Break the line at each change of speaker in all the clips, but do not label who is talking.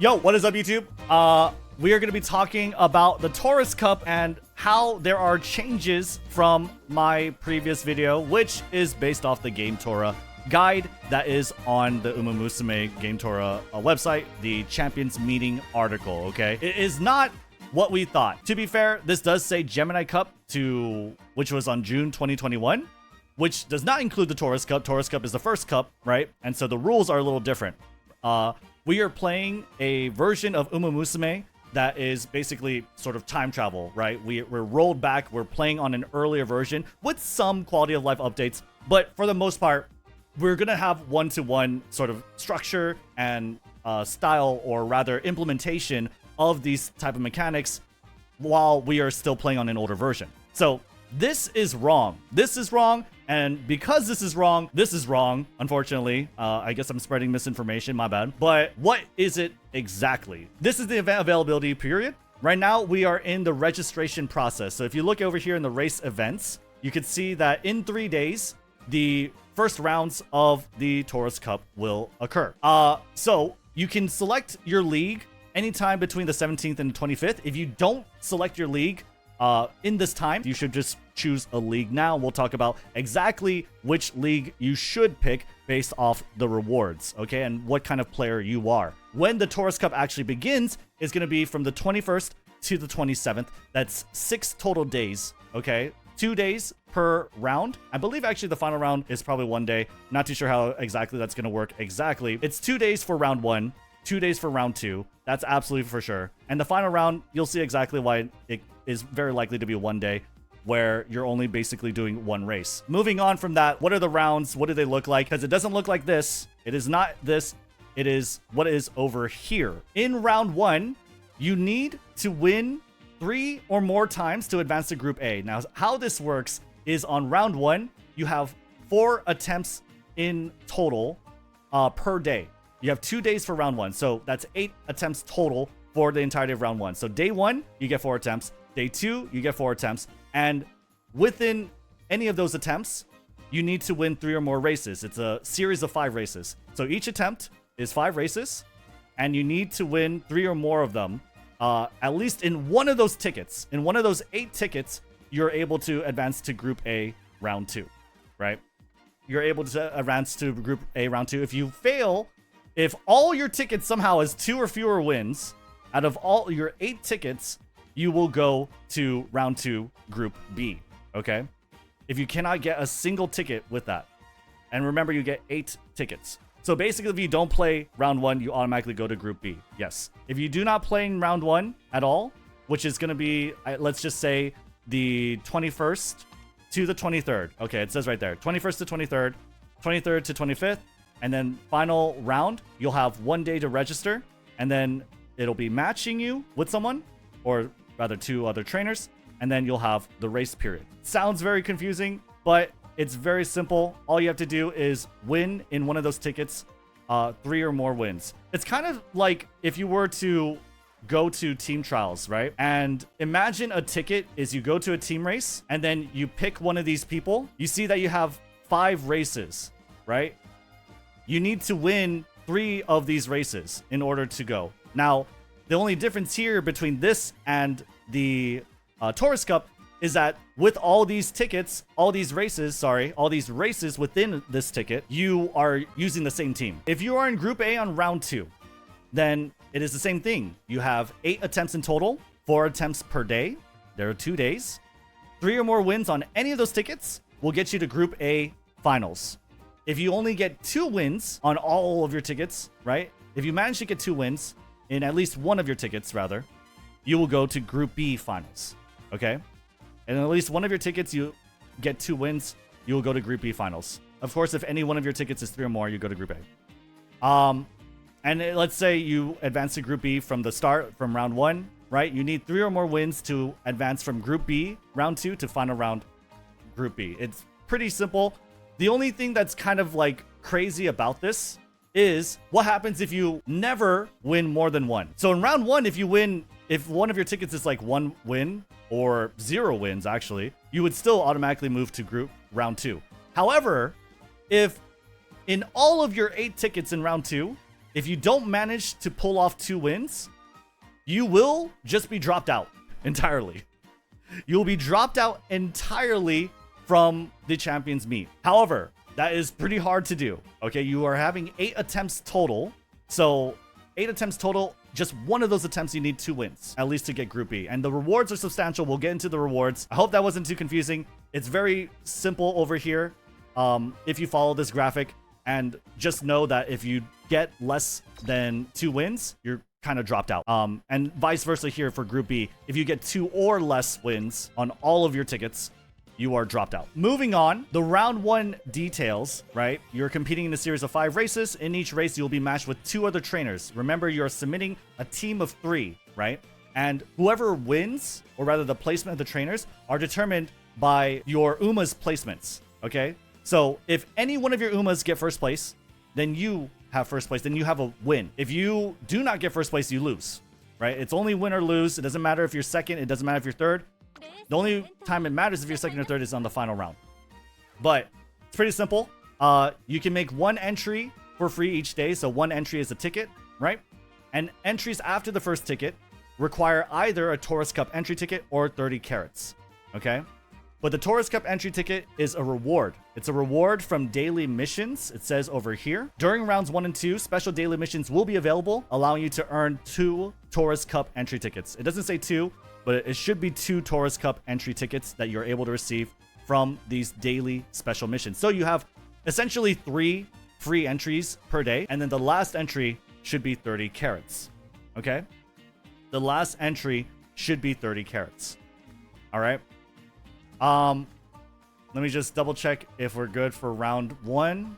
Yo, what is up, YouTube? We are going to be talking about the Taurus Cup and how there are changes from my previous video, which is based off the Gametora guide that is on the Uma Musume Gametora website, the Champions Meeting article, okay? It is not what we thought. To be fair, this does say Gemini Cup, which was on June 2021, which does not include the Taurus Cup. Taurus Cup is the first cup, right? And so the rules are a little different. We are playing a version of Uma Musume that is basically sort of time travel, right? We're rolled back. We're playing on an earlier version with some quality of life updates, but for the most part, we're gonna have one-to-one sort of structure and style, or rather implementation of these type of mechanics while we are still playing on an older version. So this is wrong. This is wrong. And because this is wrong, unfortunately. I guess I'm spreading misinformation, my bad. But what is it exactly? This is the event availability period. Right now, we are in the registration process. So if you look over here in the race events, you can see that in 3 days, the first rounds of the Taurus Cup will occur. So you can select your league anytime between the 17th and the 25th. If you don't select your league in this time, you should just choose a league now. We'll talk about exactly which league you should pick based off the rewards, okay, and what kind of player you are. When the Taurus Cup actually begins is going to be from the 21st to the 27th. That's 6 total days, okay? 2 days per round. I believe actually the final round is probably 1 day. Not too sure how exactly that's going to work exactly. It's 2 days for round 1, 2 days for round 2. That's absolutely for sure. And the final round, you'll see exactly why it is very likely to be 1 day, where you're only basically doing one race. Moving on from that, what are the rounds? What do they look like? Because it doesn't look like this. It is not this. It is what is over here. In round 1, you need to win 3 or more times to advance to Group A. Now, how this works is on round 1, you have 4 attempts in total per day. You have 2 days for round 1. So that's 8 attempts total for the entirety of round 1. So day 1, you get 4 attempts. Day 2, you get 4 attempts. And within any of those attempts, you need to win 3 or more races. It's a series of 5 races. So each attempt is 5 races, and you need to win 3 or more of them, at least in one of those tickets. In one of those 8 tickets, you're able to advance to Group A round 2, right? You're able to advance to Group A round 2. If you fail, if all your tickets somehow has 2 or fewer wins, out of all your 8 tickets, you will go to round 2, Group B, okay? If you cannot get a single ticket with that. And remember, you get 8 tickets. So basically, if you don't play round 1, you automatically go to Group B, yes. If you do not play in round 1 at all, which is going to be, let's just say, the 21st to the 23rd. Okay, it says right there, 21st to 23rd, 23rd to 25th, and then final round, you'll have 1 day to register, and then it'll be matching you with someone, or rather 2 other trainers, and then you'll have the race period. Sounds very confusing, but it's very simple. All you have to do is win in one of those tickets, 3 or more wins. It's kind of like if you were to go to team trials, right? And imagine a ticket is you go to a team race, and then you pick one of these people. You see that you have 5 races, right? You need to win 3 of these races in order to go. Now, the only difference here between this and the Taurus Cup is that with all these tickets, all these races within this ticket, you are using the same team. If you are in Group A on round 2, then it is the same thing. You have 8 attempts in total, 4 attempts per day. There are 2 days. 3 or more wins on any of those tickets will get you to Group A finals. If you only get 2 wins on all of your tickets, right? If you manage to get 2 wins in at least one of your tickets, rather, you will go to Group B finals, okay? And in at least one of your tickets, you get 2 wins, you will go to Group B finals. Of course, if any one of your tickets is 3 or more, you go to Group A. And let's say you advance to Group B from the start, from round 1, right? You need 3 or more wins to advance from Group B, round 2, to final round, Group B. It's pretty simple. The only thing that's kind of like crazy about this is what happens if you never win more than 1. So in round 1, if one of your tickets is like 1 win or 0 wins, actually, you would still automatically move to round 2. However, if in all of your 8 tickets in round 2, if you don't manage to pull off 2 wins, you will just be dropped out entirely. You'll be dropped out entirely from the Champions Meet. However, that is pretty hard to do. Okay, you are having 8 attempts total. So 8 attempts total. Just one of those attempts, you need 2 wins, at least to get Group B. And the rewards are substantial. We'll get into the rewards. I hope that wasn't too confusing. It's very simple over here if you follow this graphic. And just know that if you get less than 2 wins, you're kind of dropped out. And vice versa here for Group B. If you get 2 or less wins on all of your tickets, you are dropped out. Moving on, the round 1 details, right? You're competing in a series of 5 races. In each race, you'll be matched with 2 other trainers. Remember, you're submitting a team of 3, right? And whoever wins, or rather the placement of the trainers, are determined by your Uma's placements, okay? So if any one of your Umas get first place, then you have first place, then you have a win. If you do not get first place, you lose, right? It's only win or lose. It doesn't matter if you're second. It doesn't matter if you're third. The only time it matters if you're second or third is on the final round. But it's pretty simple. You can make 1 entry for free each day. So 1 entry is a ticket, right? And entries after the first ticket require either a Taurus Cup entry ticket or 30 carats, okay? But the Taurus Cup entry ticket is a reward. It's a reward from daily missions. It says over here. During rounds 1 and 2, special daily missions will be available, allowing you to earn 2 Taurus Cup entry tickets. It doesn't say 2, but it should be 2 Taurus Cup entry tickets that you're able to receive from these daily special missions. So you have essentially 3 free entries per day, and then the last entry should be 30 carats, okay? The last entry should be 30 carats, all right? Let me just double check if we're good for round 1.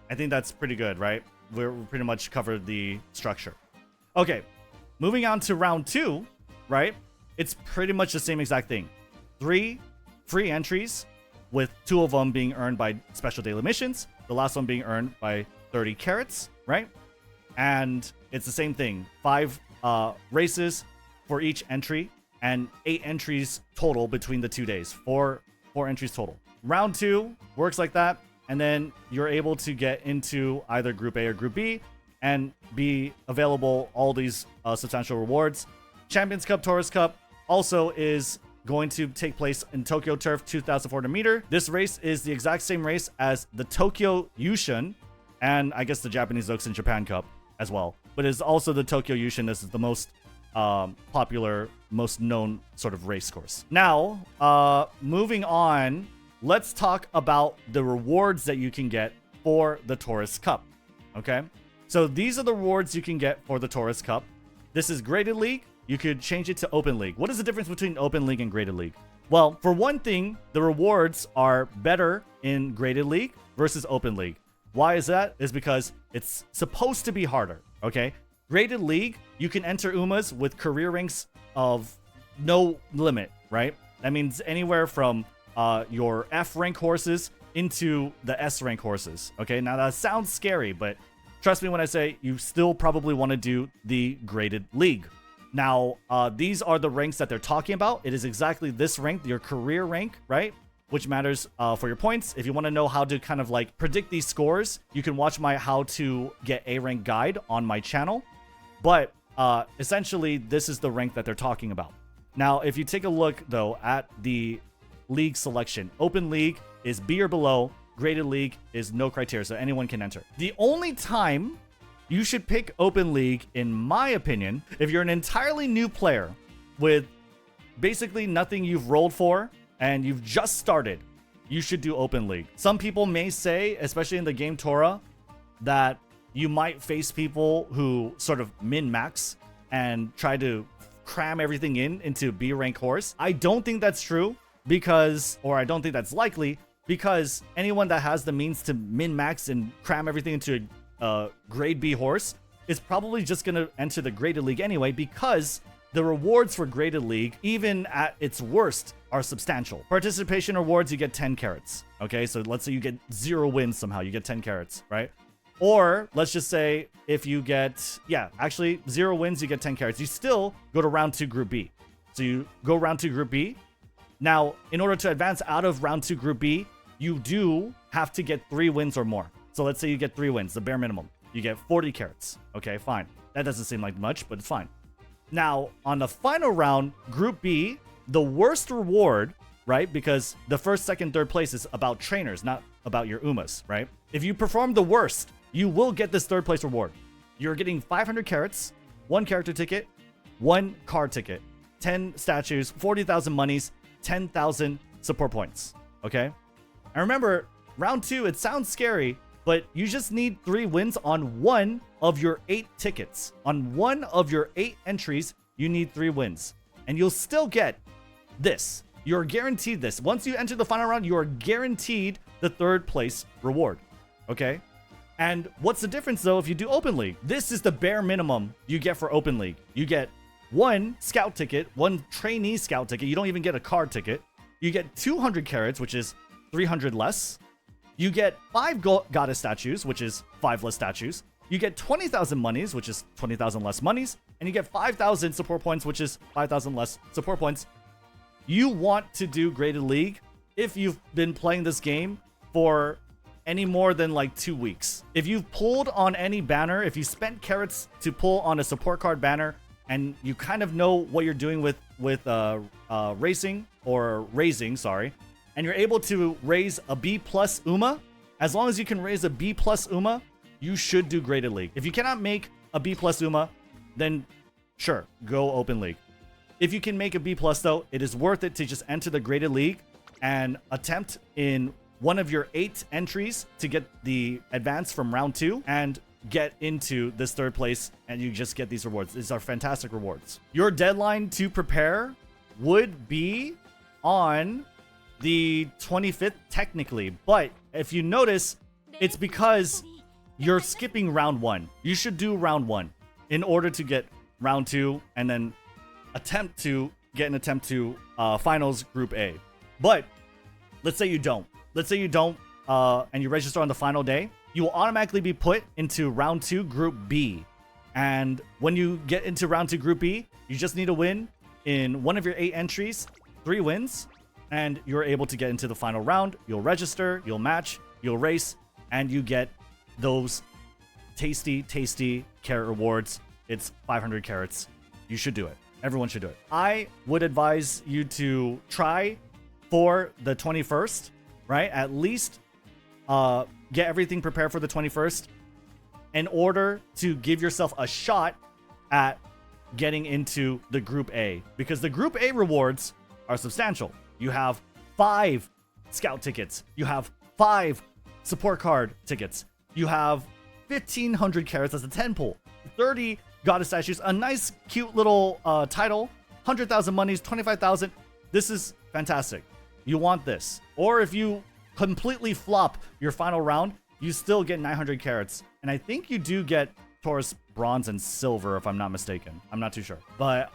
I think that's pretty good, right? We're pretty much covered the structure. Okay, moving on to round 2, right? It's pretty much the same exact thing. 3 free entries, with 2 of them being earned by special daily missions. The last one being earned by 30 carats, right? And it's the same thing. 5 races for each entry, and 8 entries total between the 2 days. 4 entries total. Round 2 works like that, and then you're able to get into either Group A or Group B and be available all these substantial rewards. Champions Cup, Taurus Cup also is going to take place in Tokyo Turf, 2,400 meter. This race is the exact same race as the Tokyo Yushin, and I guess the Japanese Oaks Japan Cup as well. But it's also the Tokyo Yushin. This is the most popular, most known sort of race course. Now, moving on, let's talk about the rewards that you can get for the Taurus Cup. Okay, so these are the rewards you can get for the Taurus Cup. This is Graded League. You could change it to Open League. What is the difference between Open League and Graded League? Well, for one thing, the rewards are better in Graded League versus Open League. Why is that? Is because it's supposed to be harder, okay? Graded League, you can enter Umas with career ranks of no limit, right? That means anywhere from your F rank horses into the S rank horses, okay? Now that sounds scary, but trust me when I say you still probably want to do the Graded League. Now, these are the ranks that they're talking about. It is exactly this rank, your career rank, right? Which matters for your points. If you want to know how to kind of like predict these scores, you can watch my how to get A rank guide on my channel. But essentially, this is the rank that they're talking about. Now, if you take a look, though, at the league selection, Open League is B or below. Graded League is no criteria, so anyone can enter. The only time you should pick Open League, in my opinion, if you're an entirely new player with basically nothing you've rolled for and you've just started, you should do Open League. Some people may say, especially in the Gametora, that you might face people who sort of min-max and try to cram everything into B rank horse. I don't think that's true because, or I don't think that's likely, because anyone that has the means to min-max and cram everything into a grade B horse is probably just going to enter the Graded League anyway, because the rewards for Graded League, even at its worst, are substantial. Participation rewards, you get 10 carats. Okay, so let's say you get 0 wins somehow, you get 10 carats, right? Or let's just say if you get, actually 0 wins, you get 10 carats. You still go to round 2 Group B. So you go round 2 Group B. Now, in order to advance out of round 2 Group B, you do have to get 3 wins or more. So let's say you get 3 wins, the bare minimum. You get 40 carats. Okay, fine. That doesn't seem like much, but it's fine. Now, on the final round, Group B, the worst reward, right? Because the first, second, third place is about trainers, not about your Umas, right? If you perform the worst, you will get this third place reward. You're getting 500 carats, 1 character ticket, 1 card ticket, 10 statues, 40,000 monies, 10,000 support points. Okay? And remember, round 2, it sounds scary, but you just need 3 wins on 1 of your 8 tickets. On 1 of your 8 entries, you need 3 wins. And you'll still get this. You're guaranteed this. Once you enter the final round, you are guaranteed the third place reward. Okay? And what's the difference though if you do Open League? This is the bare minimum you get for Open League. You get 1 scout ticket, 1 trainee scout ticket. You don't even get a card ticket. You get 200 carats, which is 300 less. You get 5 goddess statues, which is 5 less statues. You get 20,000 monies, which is 20,000 less monies. And you get 5,000 support points, which is 5,000 less support points. You want to do Graded League if you've been playing this game for any more than like 2 weeks. If you've pulled on any banner, if you spent carats to pull on a support card banner, and you kind of know what you're doing with racing or raising, sorry, and you're able to raise a B plus Uma, as long as you can raise a B plus Uma, you should do Graded League. If you cannot make a B plus Uma, then sure, go Open League. If you can make a B plus though, it is worth it to just enter the Graded League and attempt in one of your 8 entries to get the advance from round 2 and get into this third place, and you just get these rewards. These are fantastic rewards. Your deadline to prepare would be on the 25th technically, but if you notice, it's because you're skipping round 1. You should do round 1 in order to get round 2 and then attempt to finals Group A. But let's say you don't. Let's say you don't and you register on the final day. You will automatically be put into round 2 Group B. And when you get into round 2 Group B, you just need to win in one of your 8 entries, 3 wins, and you're able to get into the final round. You'll register, you'll match, you'll race, and you get those tasty, tasty carat rewards. It's 500 carats. You should do it. Everyone should do it. I would advise you to try for the 21st, right? At least get everything prepared for the 21st in order to give yourself a shot at getting into the Group A, because the Group A rewards are substantial. You have 5 scout tickets. You have 5 support card tickets. You have 1,500 carats as a 10 pull, 30 goddess statues, a nice cute little title, 100,000 monies, 25,000. This is fantastic. You want this. Or if you completely flop your final round, you still get 900 carats. And I think you do get Taurus bronze and silver, if I'm not mistaken. I'm not too sure. But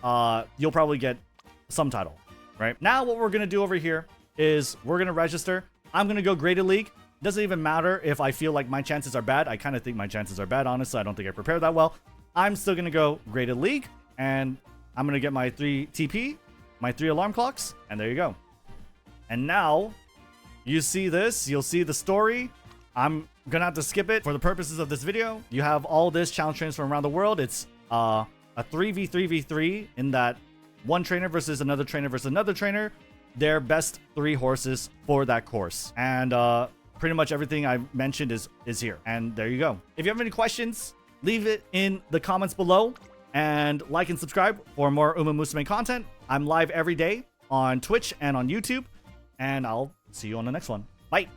you'll probably get some title, right? Now what we're going to do over here is we're going to register. I'm going to go Graded League. Doesn't even matter if I feel like my chances are bad. I kind of think my chances are bad, honestly. I don't think I prepared that well. I'm still going to go Graded League, and I'm going to get my 3 TP, my 3 alarm clocks, and there you go. And now you see this, you'll see the story. I'm gonna have to skip it for the purposes of this video. You have all this challenge trainers from around the world. It's a 3v3v3 in that one trainer versus another trainer versus another trainer. Their best 3 horses for that course. And pretty much everything I mentioned is here. And there you go. If you have any questions, leave it in the comments below. And like and subscribe for more Uma Musume content. I'm live every day on Twitch and on YouTube. And I'll see you on the next one. Bye.